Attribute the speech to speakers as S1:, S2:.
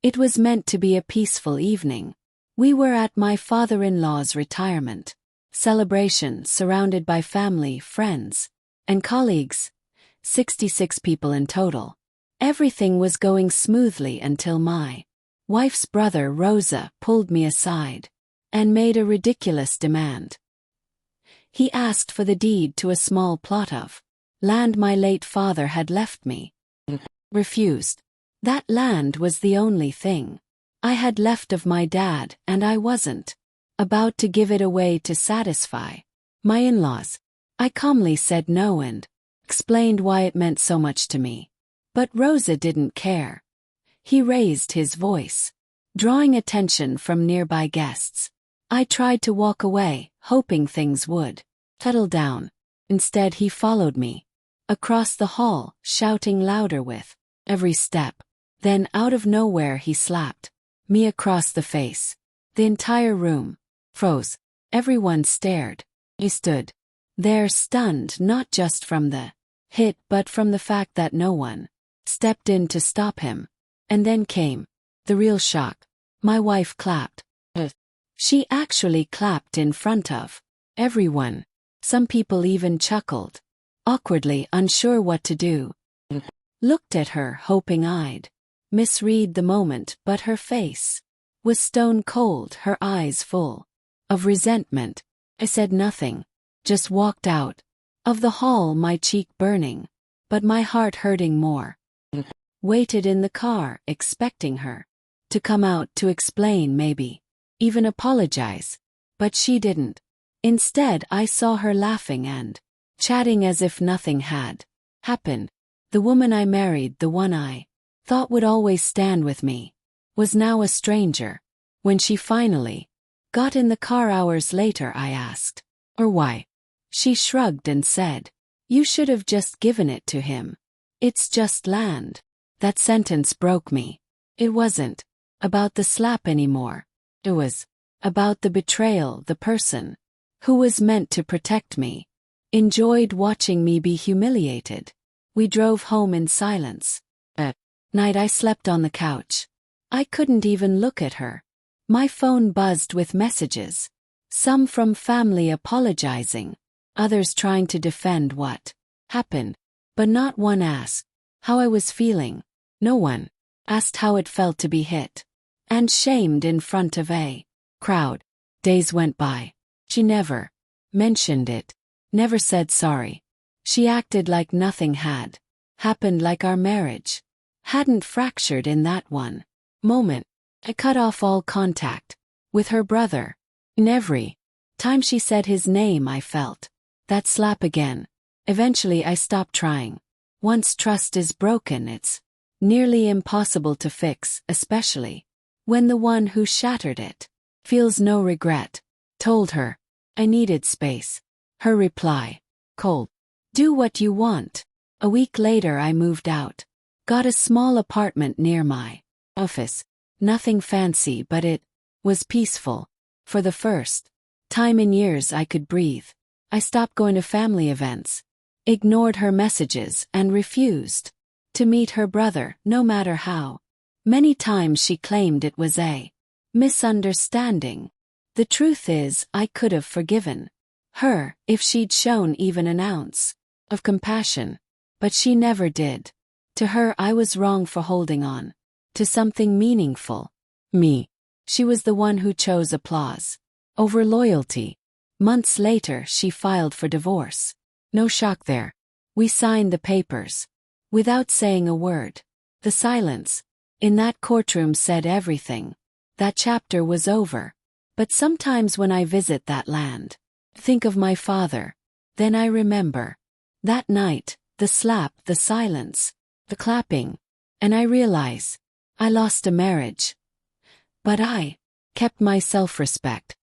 S1: It was meant to be a peaceful evening. We were at my father-in-law's retirement celebration, surrounded by family, friends, and colleagues, 66 people in total. Everything was going smoothly until my wife's brother, Rosa, pulled me aside and made a ridiculous demand. He asked for the deed to a small plot of land my late father had left me. Refused. That land was the only thing I had left of my dad, and I wasn't about to give it away to satisfy my in-laws. I calmly said no and explained why it meant so much to me. But Rosa didn't care. He raised his voice, drawing attention from nearby guests. I tried to walk away, hoping things would settle down. Instead, he followed me across the hall, shouting louder with every step. Then, out of nowhere, he slapped me across the face. The entire room froze. Everyone stared. He stood there stunned, not just from the hit but from the fact that no one stepped in to stop him. And then came the real shock. My wife clapped. She actually clapped in front of everyone. Some people even chuckled, awkwardly unsure what to do. Looked at her, hoping I'd misread the moment, but her face was stone cold, her eyes full of resentment. I said nothing, just walked out of the hall, my cheek burning, but my heart hurting more. Waited in the car, expecting her to come out to explain, maybe even apologize, but she didn't. Instead, I saw her laughing and chatting as if nothing had happened. The woman I married, the one I thought would always stand with me, was now a stranger. When she finally got in the car hours later, I asked her why. She shrugged and said, "You should have just given it to him. It's just land." That sentence broke me. It wasn't about the slap anymore. It was about the betrayal. The person who was meant to protect me enjoyed watching me be humiliated. We drove home in silence. At night, I slept on the couch. I couldn't even look at her. My phone buzzed with messages, some from family apologizing, others trying to defend what happened, but not one asked how I was feeling. No one asked how it felt to be hit and shamed in front of a crowd. Days went by. She never mentioned it, never said sorry. She acted like nothing had happened, like our marriage hadn't fractured in that one moment. I cut off all contact with her brother. And every time she said his name, I felt that slap again. Eventually, I stopped trying. Once trust is broken, it's nearly impossible to fix, especially when the one who shattered it feels no regret. Told her I needed space. Her reply, cold. Do what you want. A week later, I moved out. Got a small apartment near my office. Nothing fancy, but it was peaceful. For the first time in years, I could breathe. I stopped going to family events, ignored her messages, and refused to meet her brother, no matter how many times she claimed it was a misunderstanding. The truth is, I could have forgiven her if she'd shown even an ounce of compassion, but she never did. To her, I was wrong for holding on to something meaningful. Me. She was the one who chose applause over loyalty. Months later, she filed for divorce. No shock there. We signed the papers without saying a word. The silence in that courtroom said everything. That chapter was over. But sometimes when I visit that land, think of my father, then I remember that night, the slap, the silence, the clapping, and I realize I lost a marriage, but I kept my self-respect.